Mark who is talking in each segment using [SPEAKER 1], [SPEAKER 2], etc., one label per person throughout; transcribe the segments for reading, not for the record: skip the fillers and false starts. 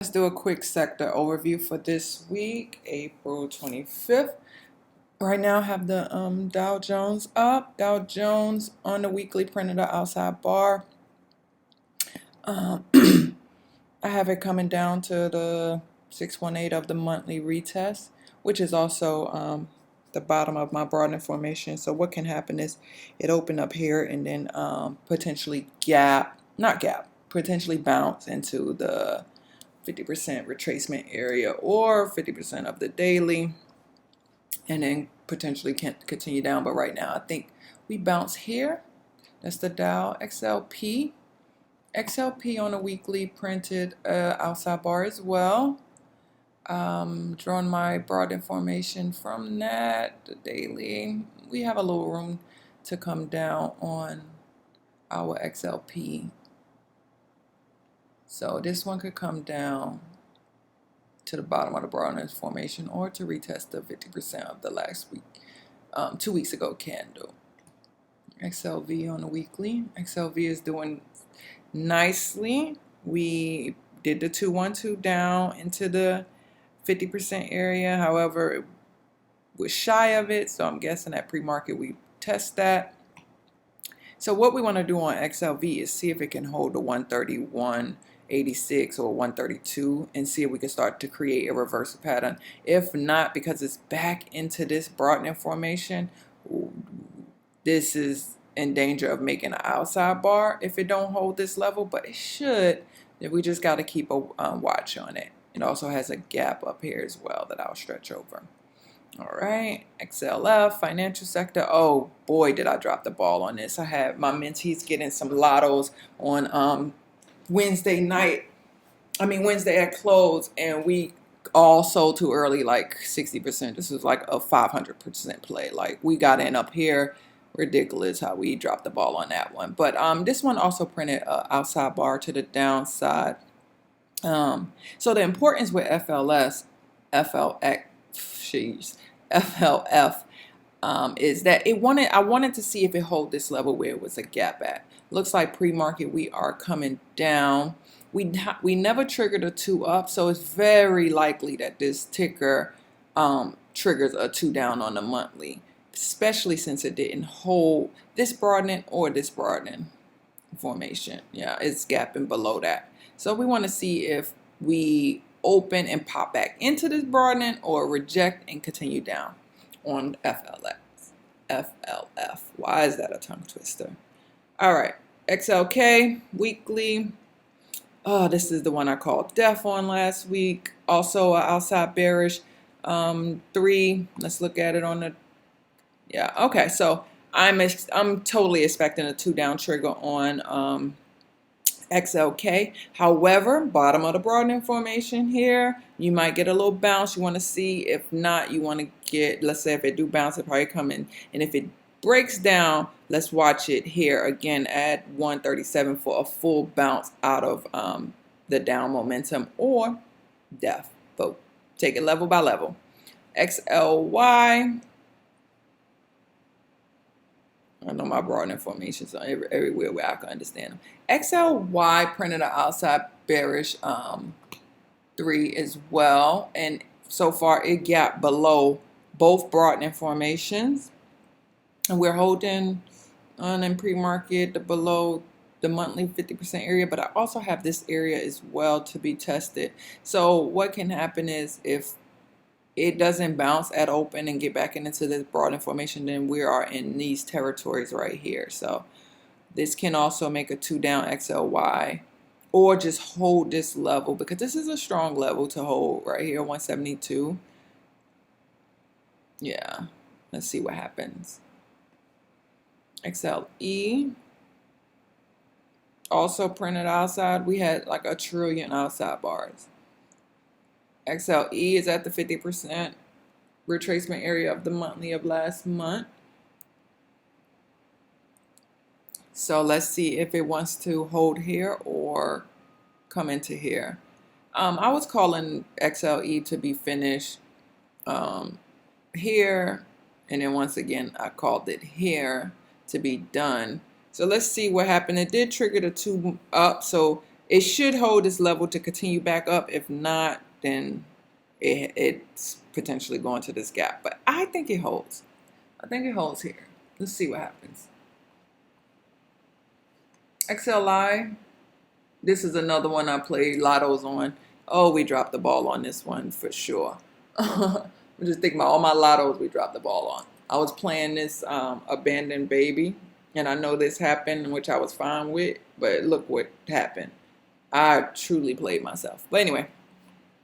[SPEAKER 1] Let's do a quick sector overview for this week, April 25th. Right now I have the Dow Jones up. Dow Jones on the weekly printed an outside bar. I have it coming down to the 618 of the monthly retest, which is also the bottom of my broadening formation. So what can happen is it open up here and then potentially potentially bounce into the 50% retracement area or 50% of the daily, and then potentially can continue down. But right now I think we bounce here. That's the Dow XLP. XLP on a weekly printed outside bar as well. Drawing my broad information from that, the daily. We have a little room to come down on our XLP. So this one could come down to the bottom of the broad formation or to retest the 50% of the last week, 2 weeks ago candle. XLV on the weekly. XLV is doing nicely. We did the 212 down into the 50% area. However, it was shy of it, so I'm guessing at pre-market we test that. So what we want to do on XLV is see if it can hold the 131.86 or 132 and see if we can start to create a reversal pattern. If not, because it's back into this broadening formation, this is in danger of making an outside bar if it don't hold this level, but it should. We just got to keep a watch on it. It also has a gap up here as well that I'll stretch over. All right, Xlf Financial Sector. Oh boy, did I drop the ball on this. I had my mentees getting some lottos on Wednesday at close, and we all sold too early, like 60%. This was like a 500% play. Like we got in up here. Ridiculous how we dropped the ball on that one. But this one also printed an outside bar to the downside. So the importance with FLF is that I wanted to see if it hold this level where it was a gap at. Looks like pre-market we are coming down. We never triggered a 2 up, so it's very likely that this ticker triggers a 2 down on the monthly, especially since it didn't hold this broadening or this broadening formation. Yeah, it's gapping below that. So we want to see if we open and pop back into this broadening or reject and continue down on FLF. Why is that a tongue twister? All right, XLK weekly. Oh, this is the one I called death on last week. Also outside bearish 3. Let's look at it on the. Yeah, okay. So I'm totally expecting a 2 down trigger on XLK. However, bottom of the broadening formation here, you might get a little bounce. You want to see. If not, you want to get, let's say if it do bounce, it probably come in. And if it breaks down, let's watch it here again at 137 for a full bounce out of the down momentum or death. But take it level by level. XLY. I know my broadening formations are everywhere where I can understand them. XLY printed an outside bearish 3 as well, and so far it gapped below both broadening formations, and we're holding on in pre-market below the monthly 50% area. But I also have this area as well to be tested. So what can happen is if it doesn't bounce at open and get back into this broadening formation, then we are in these territories right here. So this can also make a 2 down XLY or just hold this level, because this is a strong level to hold right here, 172. Yeah, let's see what happens. XLE also printed outside. We had like 1 trillion outside bars. XLE is at the 50% retracement area of the monthly of last month. So let's see if it wants to hold here or come into here. I was calling XLE to be finished here, and then once again I called it here to be done. So let's see what happened. It did trigger the 2 up, so It should hold this level to continue back up. If not, then it's potentially going to this gap. But I think it holds. I think it holds here. Let's see what happens. XLI. This is another one I played lottos on. Oh, we dropped the ball on this one for sure. I'm just thinking about all my lottos we dropped the ball on. I was playing this abandoned baby, and I know this happened, which I was fine with, but look what happened. I truly played myself. But anyway,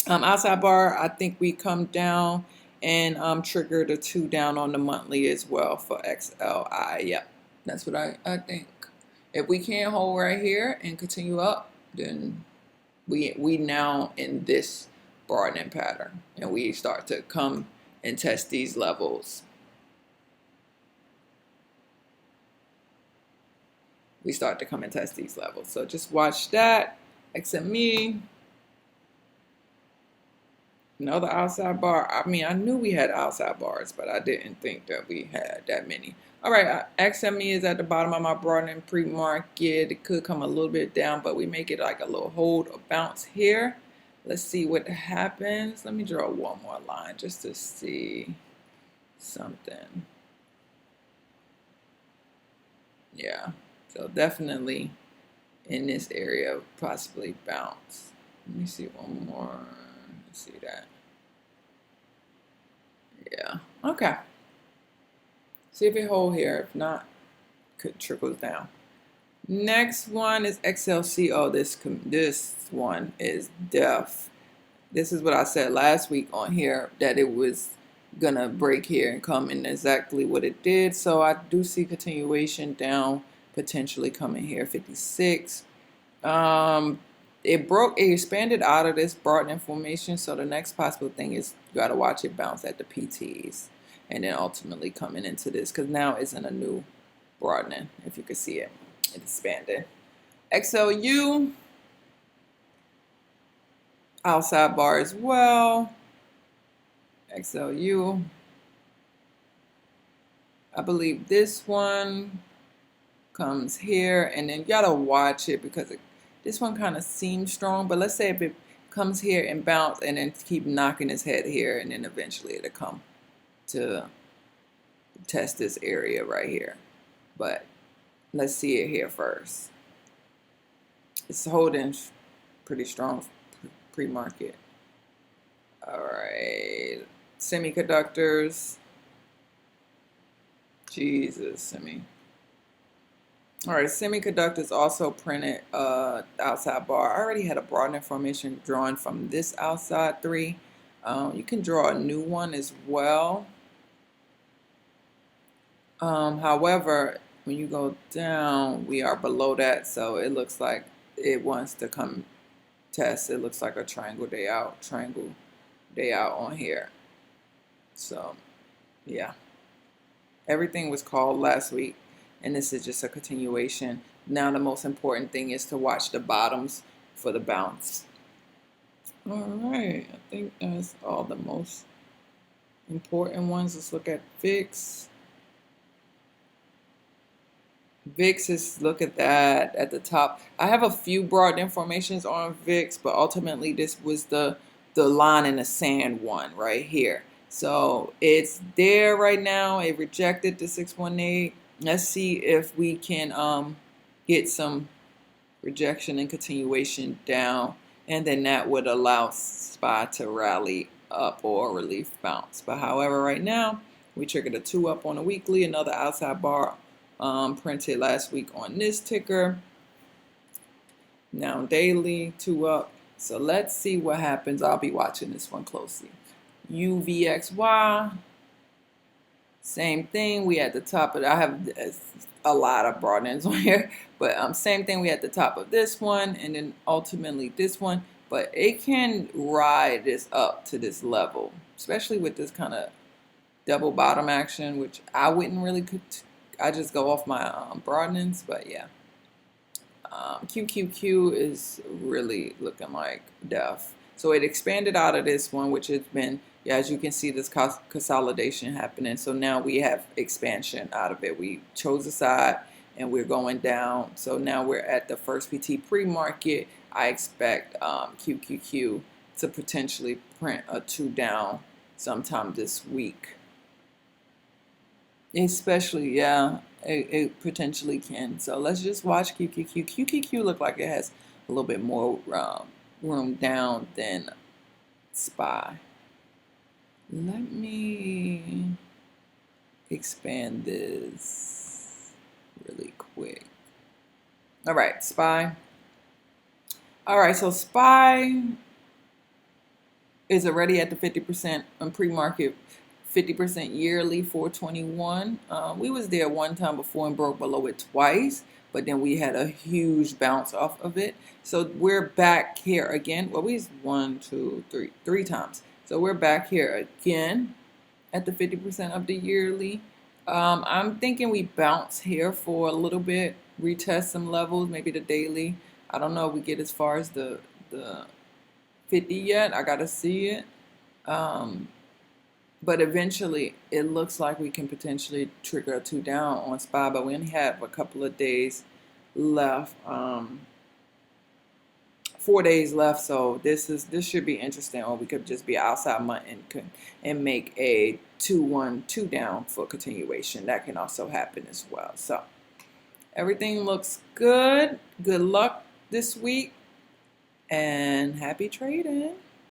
[SPEAKER 1] outside bar, I think we come down and trigger the 2 down on the monthly as well for XLI. Yep, that's what I think. If we can't hold right here and continue up, then we now in this broadening pattern, and we start to come and test these levels. We start to come and test these levels. So just watch that. XME. Another outside bar. I mean, I knew we had outside bars, but I didn't think that we had that many. All right, XME is at the bottom of my broadening pre-market. It could come a little bit down, but we make it like a little hold or bounce here. Let's see what happens. Let me draw one more line just to see something. Yeah, so definitely in this area, possibly bounce. Let me see one more. Let's see that. Yeah, okay. See if it hold here. If not, could trickles down. Next one is XLCO. This one is def. This is what I said last week on here, that it was gonna break here and come in exactly what it did. So I do see continuation down, potentially coming here 56. It expanded out of this broadening formation. So the next possible thing is you gotta watch it bounce at the PTs. And then ultimately coming into this, because now it's in a new broadening. If you can see it, it expanded. XLU, outside bar as well. XLU, I believe this one comes here, and then you gotta watch it because this one kind of seems strong. But let's say if it comes here and bounce and then keep knocking its head here, and then eventually it'll come to test this area right here. But let's see it here first. It's holding pretty strong pre-market. All right, semiconductors. Jesus, semi. All right, semiconductors also printed outside bar. I already had a broadening formation drawn from this outside 3. You can draw a new one as well. However, when you go down, we are below that, so it looks like it wants to come test. It looks like a triangle day out on here. So, yeah. Everything was called last week, and this is just a continuation. Now the most important thing is to watch the bottoms for the bounce. All right, I think that's all the most important ones. Let's look at VIX. VIX is, look at that at the top. I have a few broad informations on VIX, but ultimately this was the line in the sand one right here. So it's there right now. It rejected the 618. Let's see if we can get some rejection and continuation down, and then that would allow SPY to rally up or a relief bounce. But however, right now we triggered a 2 up on a weekly, another outside bar printed last week on this ticker. Now daily 2 up. So let's see what happens. I'll be watching this one closely. UVXY, same thing. We at the top of, I have a lot of broadenings on here, but same thing. We at the top of this one, and then ultimately this one. But it can ride this up to this level, especially with this kind of double bottom action, which I wouldn't really. I just go off my broadenings, but yeah. QQQ is really looking like death. So it expanded out of this one, which has been, yeah, as you can see, this consolidation happening. So now we have expansion out of it. We chose a side and we're going down. So now we're at the first PT pre-market. I expect QQQ to potentially print a 2 down sometime this week. Especially, yeah, it potentially can. So let's just watch QQQ. QQQ look like it has a little bit more room down than SPY. Let me expand this really quick. All right, SPY. All right, so SPY is already at the 50% on pre-market, 50% yearly, 421. We was there one time before and broke below it twice, but then we had a huge bounce off of it. So we're back here again. Well, we was 1, 2, 3, 3 times. So we're back here again at the 50% of the yearly. I'm thinking we bounce here for a little bit, retest some levels, maybe the daily. I don't know if we get as far as the 50 yet. I gotta see it. But eventually it looks like we can potentially trigger a 2 down on SPY, but we only have a couple of days left. 4 days left, so this should be interesting. Or we could just be outside month and make a 2-1 2 down for continuation. That can also happen as well. So everything looks good. Good luck this week and happy trading.